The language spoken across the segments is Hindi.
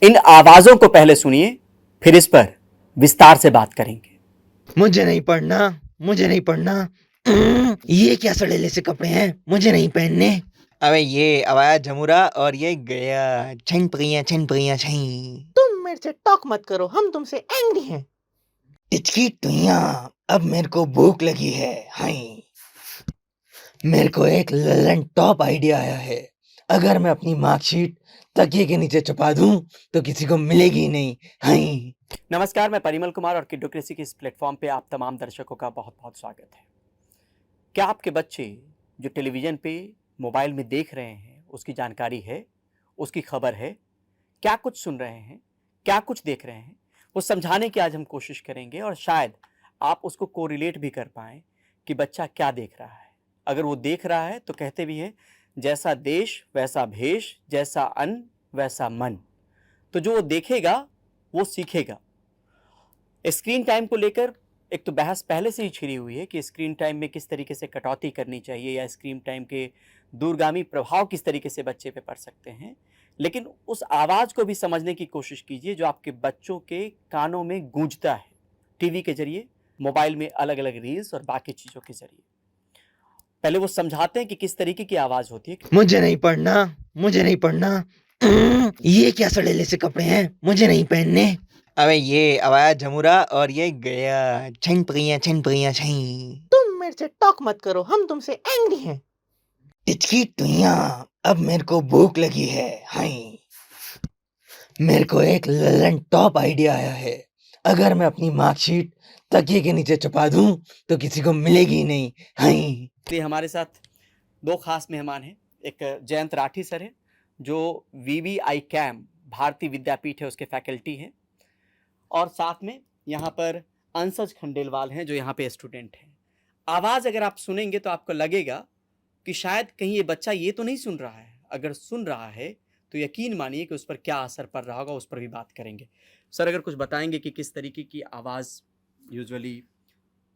इन आवाजों को पहले सुनिए, फिर इस पर विस्तार से बात करेंगे। मुझे नहीं पढ़ना, मुझे नहीं पढ़ना। ये क्या सड़ेले से कपड़े हैं, मुझे नहीं पहनने। अबे ये आवाज झमुरा और ये गया छन पकैया छई। तुम मेरे से टॉक मत करो, हम तुमसे एंग्री हैं। टिचकी टुइया, अब मेरे को भूख लगी है। हाय, मेरे को एक ललन टॉप आइडिया आया है। अगर मैं अपनी मार्कशीट तकिए के नीचे छुपा दूं तो किसी को मिलेगी ही नहीं। हाय। नमस्कार, मैं परिमल कुमार और किडोक्रेसी के इस प्लेटफॉर्म पे आप तमाम दर्शकों का बहुत बहुत स्वागत है। क्या आपके बच्चे जो टेलीविज़न पे मोबाइल में देख रहे हैं उसकी जानकारी है, उसकी खबर है, क्या कुछ सुन रहे हैं, क्या कुछ देख रहे हैं, वो समझाने की आज हम कोशिश करेंगे और शायद आप उसको कोरिलेट भी कर पाएँ कि बच्चा क्या देख रहा है। अगर वो देख रहा है तो कहते भी हैं, जैसा देश वैसा भेष, जैसा अन्न वैसा मन। तो जो वो देखेगा वो सीखेगा। स्क्रीन टाइम को लेकर एक तो बहस पहले से ही छिड़ी हुई है कि स्क्रीन टाइम में किस तरीके से कटौती करनी चाहिए या स्क्रीन टाइम के दूरगामी प्रभाव किस तरीके से बच्चे पे पड़ सकते हैं। लेकिन उस आवाज़ को भी समझने की कोशिश कीजिए जो आपके बच्चों के कानों में गूंजता है, टीवी के जरिए, मोबाइल में अलग अलग रील्स और बाकी चीज़ों के जरिए। पहले वो समझाते हैं कि किस तरीके की आवाज़ होती है। मुझे नहीं पढ़ना, मुझे नहीं पढ़ना। ये क्या सड़ेले से कपड़े हैं, मुझे नहीं पहनने। अबे ये आवाज झमुरा और ये गया छन पकैया छई। तुम मेरे से टॉक मत करो, हम तुमसे एंग्री हैं। टिचकी टुइया, अब मेरे को भूख लगी है। हाय, मेरे को एक ललन टॉप आइडिया आया है। अगर मैं अपनी मार्कशीट तकिए के नीचे छुपा दूं तो किसी को मिलेगी ही नहीं। हाय। इसलिए हमारे साथ दो खास मेहमान हैं। एक जयंत राठी सर हैं जो वीवीआई कैम भारतीय विद्यापीठ है उसके फैकल्टी हैं, और साथ में यहाँ पर अंशज खंडेलवाल हैं जो यहाँ पे स्टूडेंट हैं। आवाज़ अगर आप सुनेंगे तो आपको लगेगा कि शायद कहीं ये बच्चा ये तो नहीं सुन रहा है। अगर सुन रहा है तो यकीन मानिए कि उस पर क्या असर पड़ रहा होगा, उस पर भी बात करेंगे। सर अगर कुछ बताएंगे कि किस तरीके की आवाज़ यूजुअली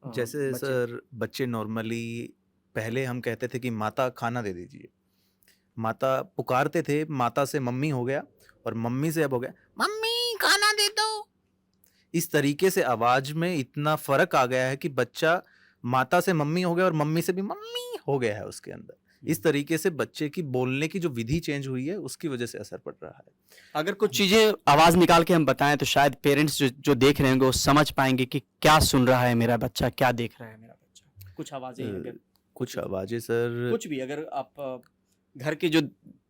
जैसे बच्चे। सर बच्चे नॉर्मली पहले हम कहते थे कि माता खाना दे दीजिए, माता पुकारते थे, माता से मम्मी हो गया और मम्मी से अब हो गया मम्मी खाना दे दो। इस तरीके से आवाज में इतना फर्क आ गया है कि बच्चा माता से मम्मी हो गया और मम्मी से भी मम्मी हो गया है उसके अंदर। इस तरीके से बच्चे की बोलने की जो विधि चेंज हुई है उसकी वजह से असर पड़ रहा है। अगर कुछ चीज़ें आवाज़ निकाल के हम बताएं तो शायद पेरेंट्स जो देख रहे होंगे वो समझ पाएंगे कि क्या सुन रहा है मेरा बच्चा, क्या देख रहा है मेरा बच्चा। कुछ आवाज़ें अगर कुछ आवाजें सर, कुछ भी, अगर आप घर के जो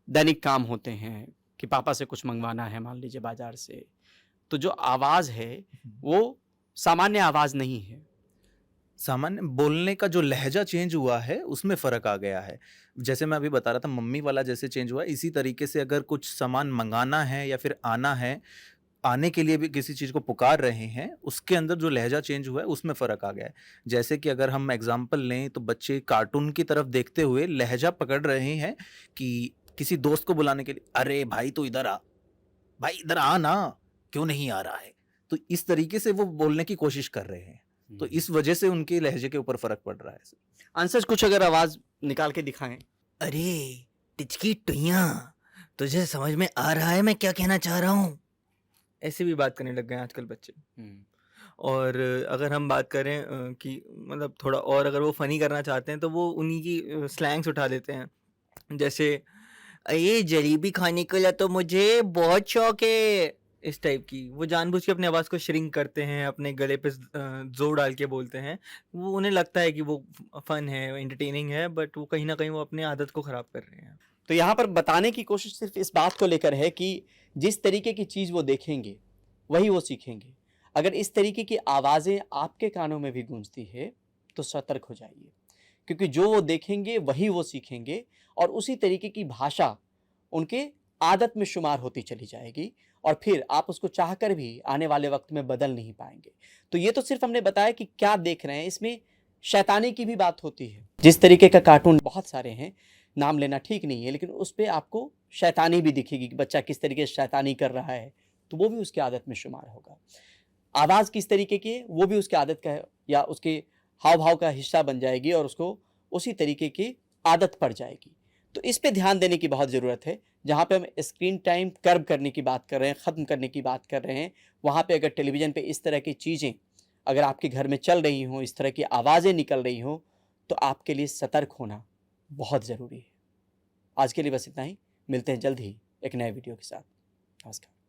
दैनिक काम होते हैं कि पापा से कुछ मंगवाना है मान लीजिए बाजार से, तो जो आवाज़ है वो सामान्य आवाज़ नहीं है। सामान्य बोलने का जो लहजा चेंज हुआ है उसमें फ़र्क आ गया है। जैसे मैं अभी बता रहा था मम्मी वाला जैसे चेंज हुआ है, इसी तरीके से अगर कुछ सामान मंगाना है या फिर आना है, आने के लिए भी किसी चीज़ को पुकार रहे हैं, उसके अंदर जो लहजा चेंज हुआ है उसमें फ़र्क आ गया है। जैसे कि अगर हम एग्ज़ाम्पल लें तो बच्चे कार्टून की तरफ देखते हुए लहजा पकड़ रहे हैं कि किसी दोस्त को बुलाने के लिए, "अरे भाई तू इधर आ, भाई इधर आ ना, क्यों नहीं आ रहा है?" तो इस तरीके से वो बोलने की कोशिश कर रहे हैं। तो इस वजह से उनके लहजे के ऊपर फ़र्क पड़ रहा है। अंशज कुछ अगर आवाज़ निकाल के दिखाएं। अरे टिचकी टुइया, तुझे समझ में आ रहा है मैं क्या कहना चाह रहा हूँ? ऐसे भी बात करने लग गए हैं आजकल बच्चे। और अगर हम बात करें कि मतलब थोड़ा और अगर वो फ़नी करना चाहते हैं तो वो उन्हीं की स्लैंग्स उठा देते हैं। जैसे ये जलेबी खाने के लिए तो मुझे बहुत शौक है, इस टाइप की। वो जानबूझ के अपनी आवाज़ को श्रिंक करते हैं, अपने गले पे ज़ोर डाल के बोलते हैं। वो उन्हें लगता है कि वो फ़न है, एंटरटेनिंग है, बट वो कहीं न कहीं वो अपनी आदत को ख़राब कर रहे हैं। तो यहाँ पर बताने की कोशिश सिर्फ इस बात को लेकर है कि जिस तरीके की चीज़ वो देखेंगे वही वो सीखेंगे। अगर इस तरीके की आवाज़ें आपके कानों में भी गूंजती है तो सतर्क हो जाइए, क्योंकि जो वो देखेंगे वही वो सीखेंगे और उसी तरीके की भाषा उनके आदत में शुमार होती चली जाएगी और फिर आप उसको चाहकर भी आने वाले वक्त में बदल नहीं पाएंगे। तो ये तो सिर्फ हमने बताया कि क्या देख रहे हैं, इसमें शैतानी की भी बात होती है। जिस तरीके का कार्टून बहुत सारे हैं, नाम लेना ठीक नहीं है, लेकिन उस पर आपको शैतानी भी दिखेगी कि बच्चा किस तरीके से शैतानी कर रहा है, तो वो भी उसकी आदत में शुमार होगा। आवाज़ किस तरीके की है वो भी उसकी आदत का या उसके हाव भाव का हिस्सा बन जाएगी और उसको उसी तरीके की आदत पड़ जाएगी। तो इस पे ध्यान देने की बहुत ज़रूरत है। जहाँ पे हम स्क्रीन टाइम कर्ब करने की बात कर रहे हैं, ख़त्म करने की बात कर रहे हैं, वहाँ पे अगर टेलीविज़न पे इस तरह की चीज़ें अगर आपके घर में चल रही हों, इस तरह की आवाज़ें निकल रही हों, तो आपके लिए सतर्क होना बहुत ज़रूरी है। आज के लिए बस इतना ही। मिलते हैं जल्द ही एक नए वीडियो के साथ। नमस्कार।